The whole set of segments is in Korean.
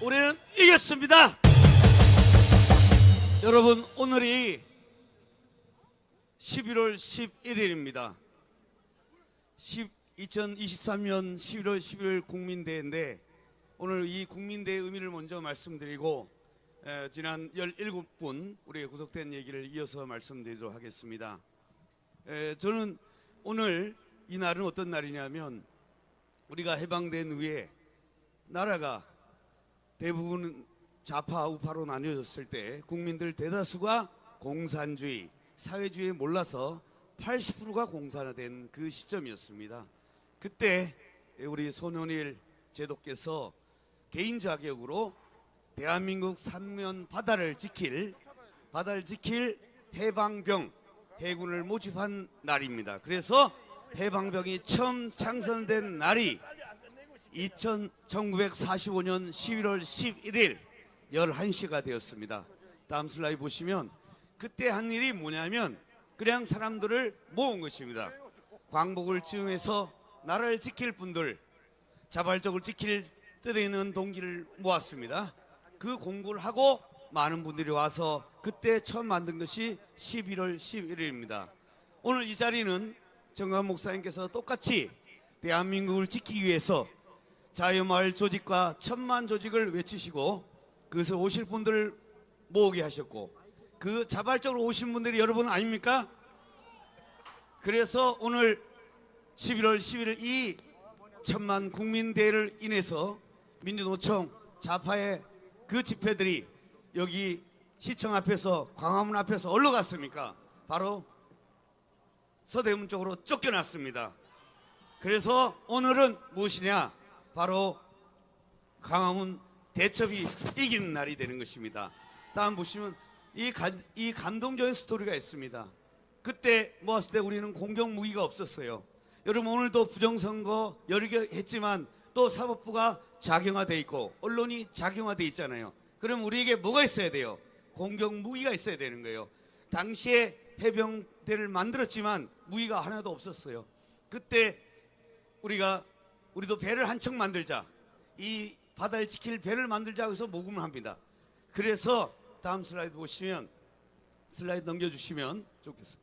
올해는 이겼습니다. 여러분, 오늘이 11월 11일입니다. 2023년 11월 11일 국민대회인데 오늘 이 국민대회 의미를 먼저 말씀드리고 지난 17분 우리의 구속된 얘기를 이어서 말씀드리도록 하겠습니다. 저는 오늘 이 날은 어떤 날이냐면 우리가 해방된 후에 나라가 대부분 좌파 우파로 나뉘어졌을 때 국민들 대다수가 공산주의, 사회주의에 몰라서 80%가 공산화된 그 시점이었습니다. 그때 우리 손원일 제도께서 개인 자격으로 대한민국 삼면 바다를 지킬 해방병, 해군을 모집한 날입니다. 그래서 해방병이 처음 창설된 날이 1945년 11월 11일 11시가 되었습니다. 다음 슬라이드 보시면 그때 한 일이 뭐냐면 그냥 사람들을 모은 것입니다. 광복을 즈음해서 나라를 지킬 분들, 자발적으로 지킬 뜻에 있는 동기를 모았습니다. 그 공부를 하고 많은 분들이 와서 그때 처음 만든 것이 11월 11일입니다. 오늘 이 자리는 정관 목사님께서 똑같이 대한민국을 지키기 위해서 자유마을 조직과 천만 조직을 외치시고 그래서 오실 분들을 모으게 하셨고 그 자발적으로 오신 분들이 여러분 아닙니까? 그래서 오늘 11월 11일 이 천만 국민대회를 인해서 민주노총 좌파의 그 집회들이 여기 시청 앞에서 광화문 앞에서 어디로 갔습니까? 바로 서대문 쪽으로 쫓겨났습니다. 그래서 오늘은 무엇이냐? 바로 광화문 대첩이 이기는 날이 되는 것입니다. 다음 보시면 이 감동적인 스토리가 있습니다. 그때 모았을 때 우리는 공격 무기가 없었어요. 여러분 오늘도 부정선거 여러 개 했지만 또 사법부가 작용화돼 있고 언론이 작용화돼 있잖아요. 그럼 우리에게 뭐가 있어야 돼요? 공격 무기가 있어야 되는 거예요. 당시에 해병대를 만들었지만 무기가 하나도 없었어요. 그때 우리도 배를 한 척 만들자. 이 바다를 지킬 배를 만들자 해서 모금을 합니다. 그래서 다음 슬라이드 보시면 슬라이드 넘겨주시면 좋겠습니다.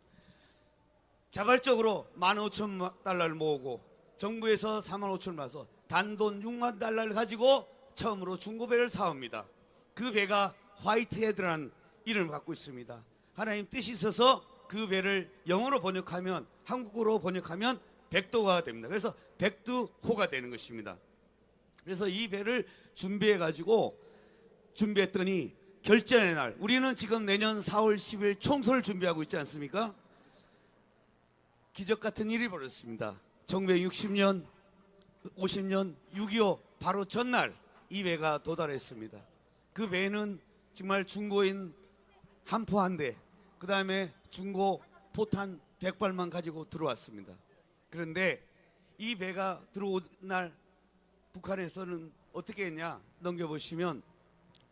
자발적으로 15,000달러를 모으고 정부에서 45,000을 모아서 단돈 6만 달러를 가지고 처음으로 중고배를 사옵니다. 그 배가 화이트헤드라는 이름을 갖고 있습니다. 하나님 뜻이 있어서 그 배를 영어로 번역하면 한국어로 번역하면 백도가 됩니다. 그래서 백두호가 되는 것입니다. 그래서 이 배를 준비했더니 결전의 날, 우리는 지금 내년 4월 10일 총선을 준비하고 있지 않습니까? 기적 같은 일이 벌어졌습니다. 1960년, 50년, 6.25 바로 전날 이 배가 도달했습니다. 그 배는 정말 중고인 한포 한 대, 그 다음에 중고 포탄 100발만 가지고 들어왔습니다. 그런데 이 배가 들어온 날 북한에서는 어떻게 했냐 넘겨보시면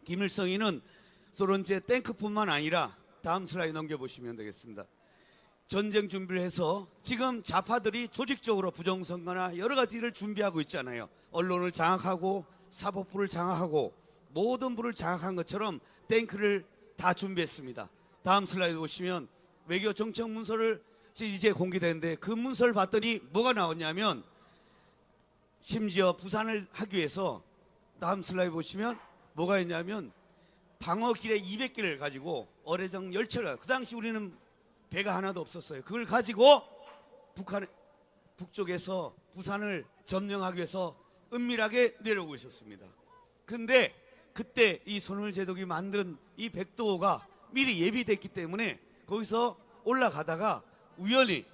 김일성이는 소련제 탱크뿐만 아니라 다음 슬라이드 넘겨보시면 되겠습니다. 전쟁 준비를 해서 지금 좌파들이 조직적으로 부정선거나 여러 가지를 준비하고 있잖아요. 언론을 장악하고 사법부를 장악하고 모든 부를 장악한 것처럼 탱크를 다 준비했습니다. 다음 슬라이드 보시면 외교 정책 문서를 이제 공개되는데 그 문서를 봤더니 뭐가 나왔냐면 심지어 부산을 하기 위해서 다음 슬라이드 보시면 뭐가 있냐면 방어기뢰 200개를 가지고 어뢰정 열차를 그 당시 우리는 배가 하나도 없었어요. 그걸 가지고 북쪽에서 부산을 점령하기 위해서 은밀하게 내려오고 있었습니다. 근데 그때 이 손원일 제독이 만든 이 백도호가 미리 예비됐기 때문에 거기서 올라가다가 우연히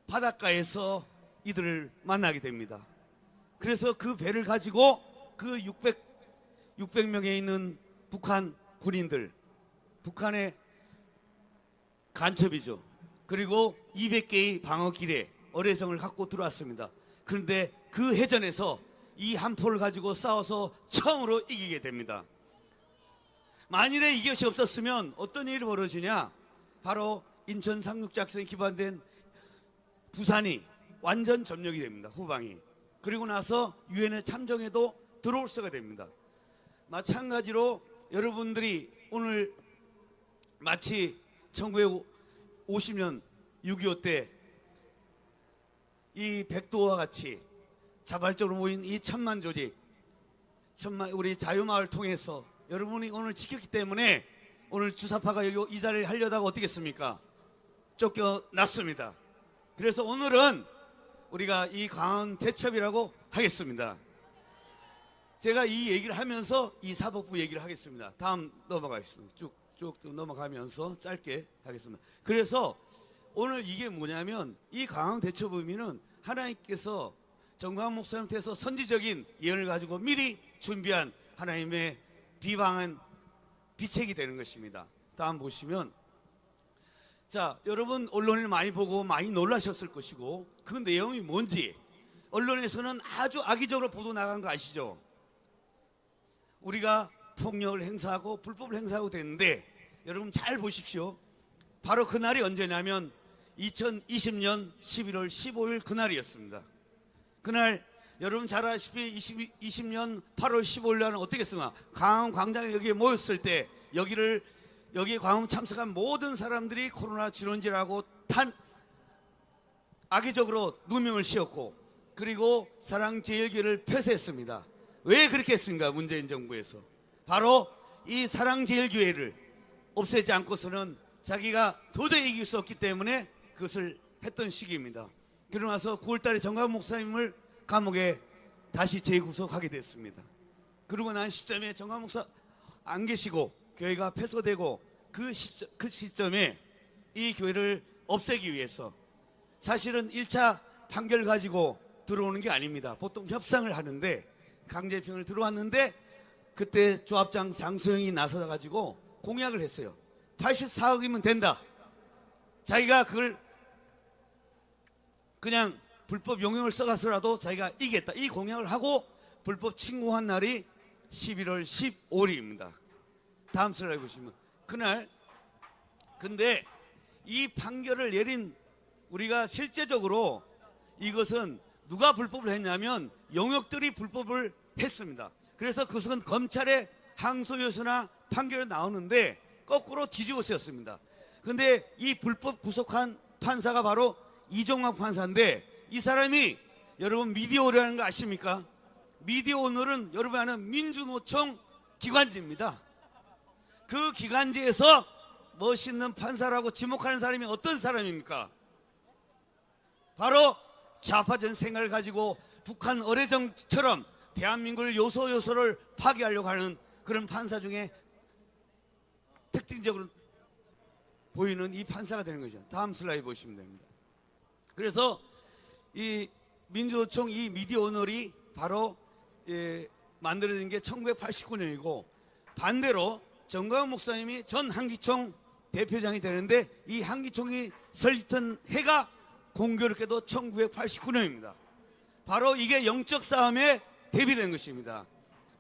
바닷가에서 이들을 만나게 됩니다. 그래서 그 배를 가지고 그 600명에 있는 북한 군인들, 북한의 간첩이죠. 그리고 200개의 방어기뢰, 어뢰정을 갖고 들어왔습니다. 그런데 그 해전에서 이 한 포를 가지고 싸워서 처음으로 이기게 됩니다. 만일에 이것이 없었으면 어떤 일이 벌어지냐? 바로 인천 상륙작전에 기반된 부산이 완전 점령이 됩니다. 후방이. 그리고 나서 유엔에 참정해도 들어올 수가 됩니다. 마찬가지로 여러분들이 오늘 마치 1950년 6.25 때 이 백도와 같이 자발적으로 모인 이 천만 조직, 우리 자유마을 통해서 여러분이 오늘 지켰기 때문에 오늘 주사파가 여기 이 자리를 하려다가 어떻겠습니까? 쫓겨났습니다. 그래서 오늘은 우리가 이 강원 대첩이라고 하겠습니다. 제가 이 얘기를 하면서 이 사법부 얘기를 하겠습니다. 다음 넘어가겠습니다. 쭉 넘어가면서 짧게 하겠습니다. 그래서 오늘 이게 뭐냐면 이 강원 대첩 의미는 하나님께서 정광훈 목사님께서 선지적인 예언을 가지고 미리 준비한 하나님의 비방한 비책이 되는 것입니다. 다음 보시면, 자, 여러분 언론을 많이 보고 많이 놀라셨을 것이고 그 내용이 뭔지 언론에서는 아주 악의적으로 보도 나간 거 아시죠? 우리가 폭력을 행사하고 불법을 행사하고 됐는데 여러분 잘 보십시오. 바로 그날이 언제냐면 2020년 11월 15일 그날이었습니다. 그날 여러분 잘 아시다시피 2020년 8월 15일 날은 어떻겠습니까? 광화문 광장에 여기에 모였을 때 여기에 광화문 참석한 모든 사람들이 코로나 질환지라고 악의적으로 누명을 씌웠고 그리고 사랑제일교회를 폐쇄했습니다. 왜 그렇게 했습니까? 문재인 정부에서 바로 이 사랑제일교회를 없애지 않고서는 자기가 도저히 이길 수 없기 때문에 그것을 했던 시기입니다. 그러고 나서 9월달에 정광훈 목사님을 감옥에 다시 재구속하게 됐습니다. 그러고 난 시점에 정광훈 목사 안 계시고 교회가 폐쇄되고 그 시점에 이 교회를 없애기 위해서 사실은 1차 판결 가지고 들어오는 게 아닙니다. 보통 협상을 하는데 강제병을 들어왔는데 그때 조합장 장소영이 나서 가지고 공약을 했어요. 84억이면 된다. 자기가 그걸 그냥 불법 용역을 써가서라도 자기가 이기겠다. 이 공약을 하고 불법 침공한 날이 11월 15일입니다. 다음 슬라이드 보시면 그날 근데 이 판결을 내린 우리가 실제적으로 이것은 누가 불법을 했냐면 용역들이 불법을 했습니다. 그래서 그것은 검찰의 항소 요소나 판결이 나오는데 거꾸로 뒤집어 쓰였습니다. 근데 이 불법 구속한 판사가 바로 이종학 판사인데 이 사람이 여러분 미디어오늘이라는 거 아십니까? 미디어오늘은 여러분 아는 민주노총 기관지입니다. 그 기관지에서 멋있는 판사라고 지목하는 사람이 어떤 사람입니까? 바로 좌파적 생각을 가지고 북한 어뢰정처럼 대한민국을 요소요소를 파괴하려고 하는 그런 판사 중에 특징적으로 보이는 이 판사가 되는 거죠. 다음 슬라이드 보시면 됩니다. 그래서 이 민주노총 이 미디어오늘이 바로 만들어진 게 1989년이고 반대로 정광훈 목사님이 전 한기총 대표장이 되는데 이 한기총이 설립된 해가 공교롭게도 1989년입니다. 바로 이게 영적 싸움에 대비된 것입니다.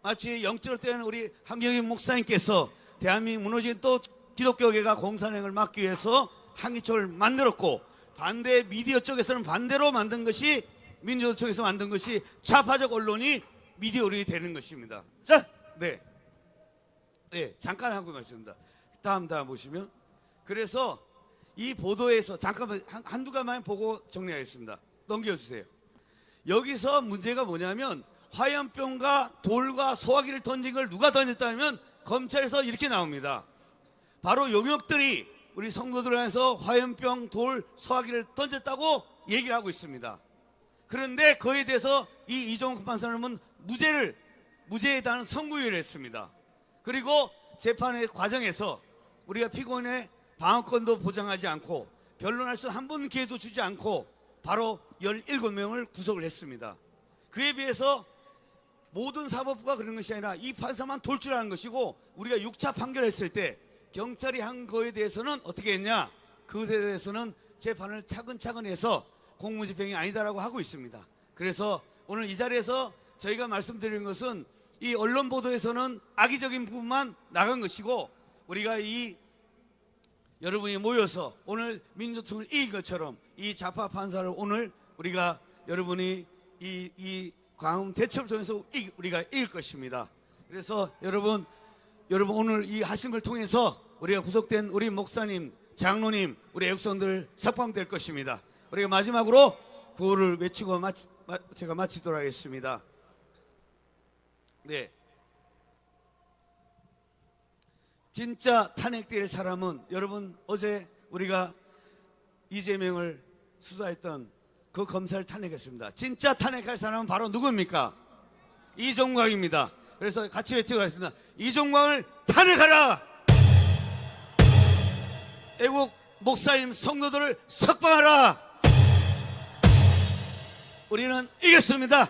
마치 영적으로 때는 우리 한경희 목사님께서 대한민국 무너진 또 기독교계가 공산행을 막기 위해서 한기총을 만들었고 반대 미디어 쪽에서는 반대로 만든 것이 민주노총 쪽에서 만든 것이 좌파적 언론이 미디어로 되는 것입니다. 자, 네, 잠깐 하고 있습니다. 다음 보시면 그래서 이 보도에서 잠깐만 한두 가지만 보고 정리하겠습니다. 넘겨주세요. 여기서 문제가 뭐냐면 화염병과 돌과 소화기를 던진 걸 누가 던졌다면 검찰에서 이렇게 나옵니다. 바로 용역들이 우리 성도들 안에서 화염병, 돌, 소화기를 던졌다고 얘기를 하고 있습니다. 그런데 그에 대해서 이 이종학 판사는 무죄에 대한 선고유예를 했습니다. 그리고 재판의 과정에서 우리가 피고인의 방어권도 보장하지 않고 변론할 수 한 번 기회도 주지 않고 바로 17명을 구속을 했습니다. 그에 비해서 모든 사법부가 그런 것이 아니라 이 판사만 돌출하는 것이고 우리가 6차 판결했을 때 경찰이 한 거에 대해서는 어떻게 했냐? 그것에 대해서는 재판을 차근차근 해서 공무집행이 아니다라고 하고 있습니다. 그래서 오늘 이 자리에서 저희가 말씀드리는 것은 이 언론 보도에서는 악의적인 부분만 나간 것이고 우리가 이 여러분이 모여서 오늘 민주노총을 이긴 것처럼 이 좌파 판사를 오늘 우리가 여러분이 이 광화문 대첩을 통해서 우리가 이길 것입니다. 그래서 여러분 오늘 이 하신 걸 통해서 우리가 구속된 우리 목사님, 장로님, 우리 애국성들 석방될 것입니다. 우리가 마지막으로 구호를 외치고 제가 마치도록 하겠습니다. 네. 진짜 탄핵될 사람은 여러분 어제 우리가 이재명을 수사했던 그 검사를 탄핵했습니다. 진짜 탄핵할 사람은 바로 누구입니까? 이종광입니다. 그래서 같이 외치고 가겠습니다. 이종광을 탄핵하라! 애국 목사님 성도들을 석방하라! 우리는 이겼습니다.